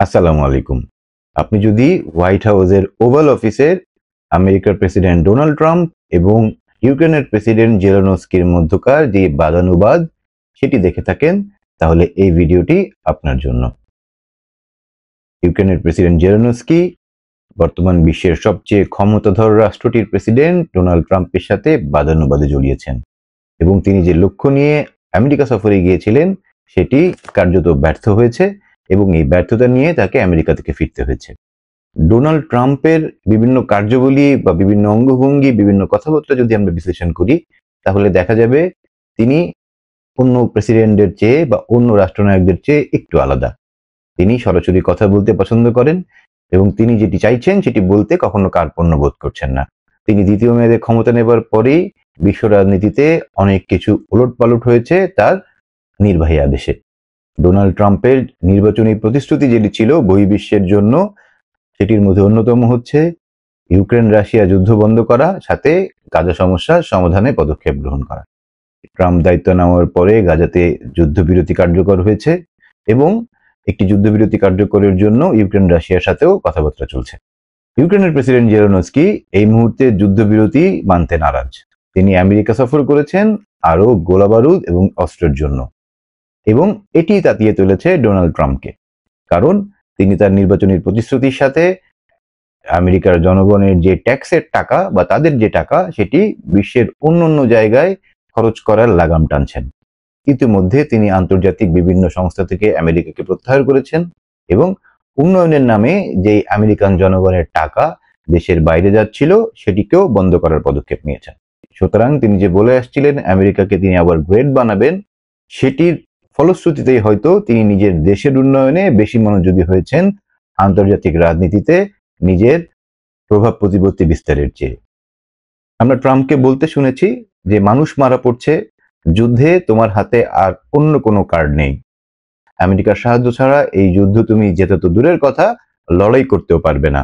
আসসালামু আলাইকুম। আপনি যদি হোয়াইট হাউসের ওভাল অফিসের আমেরিকার প্রেসিডেন্ট ডোনাল্ড ট্রাম্প এবং ইউক্রেনের প্রেসিডেন্ট জেলেনস্কির মধ্যকার যে বাদানুবাদ সেটি দেখে থাকেন, তাহলে এই ভিডিওটি আপনার জন্য। ইউক্রেনের প্রেসিডেন্ট জেলেনস্কি বর্তমান বিশ্বের সবচেয়ে ক্ষমতাধর রাষ্ট্রটির প্রেসিডেন্ট ডোনাল্ড ট্রাম্পের সাথে বাদানুবাদে জড়িয়েছেন এবং তিনি যে লক্ষ্য নিয়ে আমেরিকা সফরে গিয়েছিলেন সেটি কার্যত ব্যর্থ হয়েছে এবং এই ব্যর্থতা নিয়ে তাকে আমেরিকা থেকে ফিরতে হয়েছে। ডোনাল্ড ট্রাম্পের বিভিন্ন কার্যাবলী বা বিভিন্ন অঙ্গভঙ্গি, বিভিন্ন কথাবার্তা যদি আমরা বিশ্লেষণ করি, তাহলে দেখা যাবে তিনি অন্য প্রেসিডেন্টের চেয়ে বা অন্য রাষ্ট্রনায়কদের চেয়ে একটু আলাদা। তিনি সরাসরি কথা বলতে পছন্দ করেন এবং তিনি যেটি চাইছেন সেটি বলতে কখনো কার্পণ্য বোধ করছেন না। তিনি দ্বিতীয় মেয়াদে ক্ষমতা নেবার পরেই বিশ্ব রাজনীতিতে অনেক কিছু ওলটপালট হয়েছে তার নির্বাহী আদেশে। ডোনাল্ড ট্রাম্পের নির্বাচনী প্রতিশ্রুতি যেটি ছিল বহির্বিশ্বের জন্য, সেটির মধ্যে অন্যতম হচ্ছে ইউক্রেন রাশিয়া যুদ্ধ বন্ধ করা, সাথে গাজা সমস্যার সমাধানে পদক্ষেপ গ্রহণ করা। ট্রাম্প দায়িত্ব নেওয়ার পরে গাজাতে যুদ্ধবিরতি কার্যকর হয়েছে এবং একটি যুদ্ধবিরতি কার্যকরের জন্য ইউক্রেন রাশিয়ার সাথেও কথাবার্তা চলছে। ইউক্রেনের প্রেসিডেন্ট জেলেনস্কি এই মুহূর্তে যুদ্ধবিরতি মানতে নারাজ। তিনি আমেরিকা সফর করেছেন আরও গোলাবারুদ এবং অস্ত্রের জন্য, এবং এটি তাতিয়ে তুলেছে ডোনাল্ড ট্রাম্পকে। কারণ তিনি তার নির্বাচনী প্রতিশ্রুতির সাথে আমেরিকার জনগণের যে ট্যাক্সের টাকা বা তাদের যে টাকা সেটি বিশ্বের অন্যান্য জায়গায় খরচ করার লাগাম টানছেন। ইতিমধ্যে তিনি আন্তর্জাতিক বিভিন্ন সংস্থা থেকে আমেরিকাকে প্রত্যাহার করেছেন এবং উন্নয়নের নামে যে আমেরিকান জনগণের টাকা দেশের বাইরে যাচ্ছিল সেটিকেও বন্ধ করার পদক্ষেপ নিয়েছেন। সুতরাং তিনি যে বলে আসছিলেন আমেরিকাকে তিনি আবার গ্রেট বানাবেন, সেটির ফলশ্রুতিতেই হয়তো তিনি নিজের দেশের উন্নয়নে বেশি মনোযোগী হয়েছেন আন্তর্জাতিক রাজনীতিতে নিজের প্রভাব প্রতিপত্তি বিস্তারের চেয়ে। আমরা ট্রাম্পকে বলতে শুনেছি যে মানুষ মারা পড়ছে, যুদ্ধে তোমার হাতে আর অন্য কোনো কার্ড নেই। আমেরিকার সাহায্য ছাড়া এই যুদ্ধ তুমি জেতা তো দূরের কথা, লড়াই করতেও পারবে না।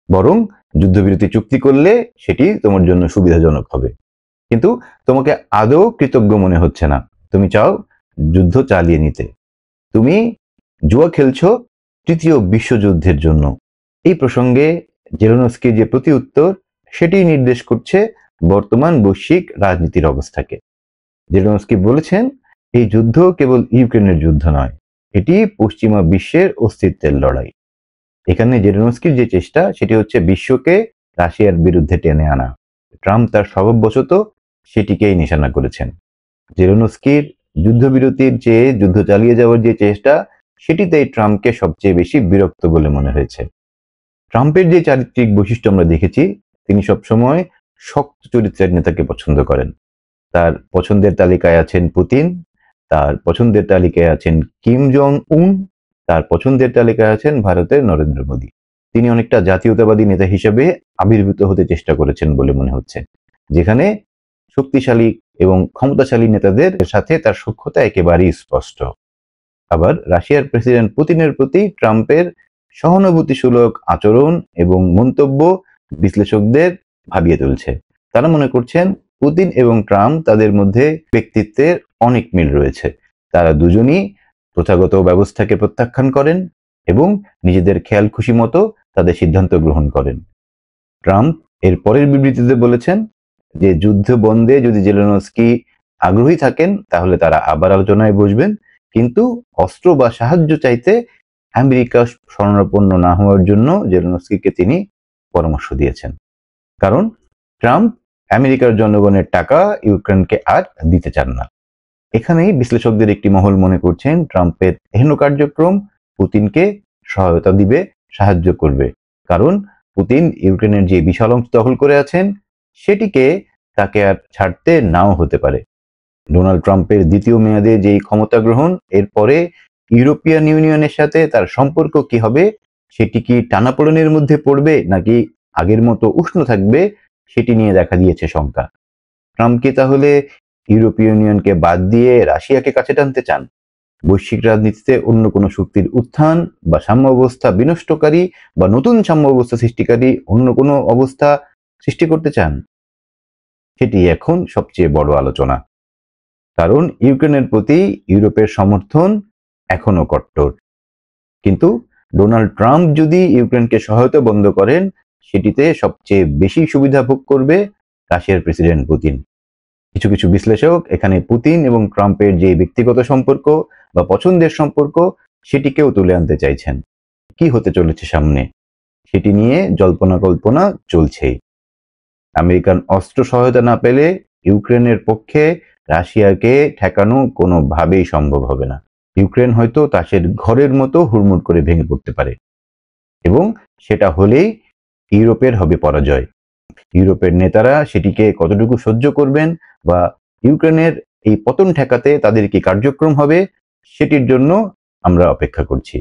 বরং যুদ্ধবিরতি চুক্তি করলে সেটি তোমার জন্য সুবিধাজনক হবে। কিন্তু তোমাকে আদৌ কৃতজ্ঞ মনে হচ্ছে না। তুমি চাও যুদ্ধ চালিয়ে নিতে। তুমি জুয়া খেলছো তৃতীয় বিশ্বযুদ্ধের জন্য। এই প্রসঙ্গে জেলেনস্কির যে প্রতি উত্তর সেটি নির্দেশ করছে বর্তমান বৈশ্বিক রাজনীতির অবস্থাকে। জেলেনস্কি বলেছেন, এই যুদ্ধ কেবল ইউক্রেনের যুদ্ধ নয়, এটি পশ্চিমা বিশ্বের অস্তিত্বের লড়াই। এখানে জেলেনস্কির যে চেষ্টা সেটি হচ্ছে বিশ্বকে রাশিয়ার বিরুদ্ধে টেনে আনা। ট্রাম্প তার স্বভাববশত সেটিকেই নিশানা করেছেন। জেলেনস্কির যুদ্ধবিরতির চেয়ে যুদ্ধ চালিয়ে যাওয়ার যে চেষ্টা সেটিতেই ট্রাম্পকে সবচেয়ে বেশি বিরক্ত বলে মনে হয়েছে। ট্রাম্পের যে চারিত্রিক বৈশিষ্ট্য আমরা দেখেছি, তিনি সবসময় শক্ত চরিত্রের নেতাকে পছন্দ করেন। তার পছন্দের তালিকায় আছেন পুতিন, তার পছন্দের তালিকায় আছেন কিম জং উন, তার পছন্দের তালিকায় আছেন ভারতের নরেন্দ্র মোদী। তিনি অনেকটা জাতীয়তাবাদী নেতা হিসেবে আবির্ভূত হতে চেষ্টা করেছেন বলে মনে হচ্ছে, যেখানে শক্তিশালী এবং ক্ষমতাশালী নেতাদের সাথে তার সখ্যতা একেবারেই স্পষ্ট। আবার রাশিয়ার প্রেসিডেন্ট পুতিনের প্রতি ট্রাম্পের সহানুভূতিসূলক আচরণ এবং মন্তব্য বিশ্লেষকদের ভাবিয়ে তুলছে। তারা মনে করছেন পুতিন এবং ট্রাম্প তাদের মধ্যে ব্যক্তিত্বের অনেক মিল রয়েছে। তারা দুজনই প্রথাগত ব্যবস্থাকে প্রত্যাখ্যান করেন এবং নিজেদের খেয়াল খুশি মতো তাদের সিদ্ধান্ত গ্রহণ করেন। ট্রাম্প এর পরের বিবৃতিতে বলেছেন যে যুদ্ধ বন্ধে যদি জেলেনস্কি আগ্রহী থাকেন তাহলে তারা আবার আলোচনায় বসবেন, কিন্তু অস্ত্র বা সাহায্য চাইতে আমেরিকা শরণাপন্ন না হওয়ার জন্য জেলেনস্কিকে তিনি পরামর্শ দিয়েছেন। কারণ ট্রাম্প আমেরিকার জনগণের টাকা ইউক্রেনকে আর দিতে চান না। এখানেই বিশ্লেষকদের একটি মহল মনে করছেন ট্রাম্পের এহেন কার্যক্রম পুতিনকে সহায়তা দিবে, সাহায্য করবে। কারণ পুতিন ইউক্রেনের যে বিশাল অংশ দখল করে আছেন সেটিকে তাকে আর ছাড়তে নাও হতে পারে। ডোনাল্ড ট্রাম্পের দ্বিতীয় মেয়াদে যেই ক্ষমতা গ্রহণ, এরপরে ইউরোপিয়ান ইউনিয়নের সাথে তার সম্পর্ক কি হবে, সেটি কি টানাপোড়েনের মধ্যে পড়বে নাকি আগের মতো উষ্ণ থাকবে, সেটি নিয়ে দেখা দিয়েছে শঙ্কা। ট্রাম্প কি তাহলে ইউরোপীয় ইউনিয়নকে বাদ দিয়ে রাশিয়াকে কাছে টানতে চান? বৈশ্বিক রাজনীতিতে অন্য কোনো শক্তির উত্থান বা সাম্য অবস্থা বিনষ্টকারী বা নতুন সাম্য অবস্থা সৃষ্টিকারী অন্য কোনো অবস্থা সৃষ্টি করতে চান? সেটি এখন সবচেয়ে বড় আলোচনা। কারণ ইউক্রেনের প্রতি ইউরোপের সমর্থন এখনো কট্টর। কিন্তু ডোনাল্ড ট্রাম্প যদি ইউক্রেনকে সহায়তা বন্ধ করেন, সেটিতে সবচেয়ে বেশি সুবিধা ভোগ করবে রাশিয়ার প্রেসিডেন্ট পুতিন। কিছু কিছু বিশ্লেষক এখানে পুতিন এবং ট্রাম্পের যে ব্যক্তিগত সম্পর্ক বা পছন্দের সম্পর্ক, সেটিকেও তুলে আনতে চাইছেন। কি হতে চলেছে সামনে, সেটি নিয়ে জল্পনা কল্পনা চলছেই। আমেরিকান অস্ত্র সহায়তা না পেলে ইউক্রেনের পক্ষে রাশিয়াকে ঠেকানো কোনোভাবেই সম্ভব হবে না। ইউক্রেন হয়তো তাসের ঘরের মতো হুড়মুড় করে ভেঙে পড়তে পারে, এবং সেটা হলেই ইউরোপের হবে পরাজয়। ইউরোপের নেতারা সেটিকে কতটুকু সহ্য করবেন বা ইউক্রেনের এই পতন ঠেকাতে তাদের কি কার্যক্রম হবে, সেটির জন্য আমরা অপেক্ষা করছি।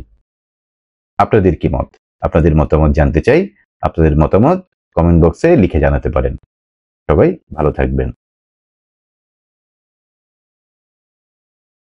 আপনাদের কি মত? আপনাদের মতামত জানতে চাই। আপনাদের মতামত কমেন্ট বক্সে লিখে জানাতে পারেন। সবাই ভালো থাকবেন।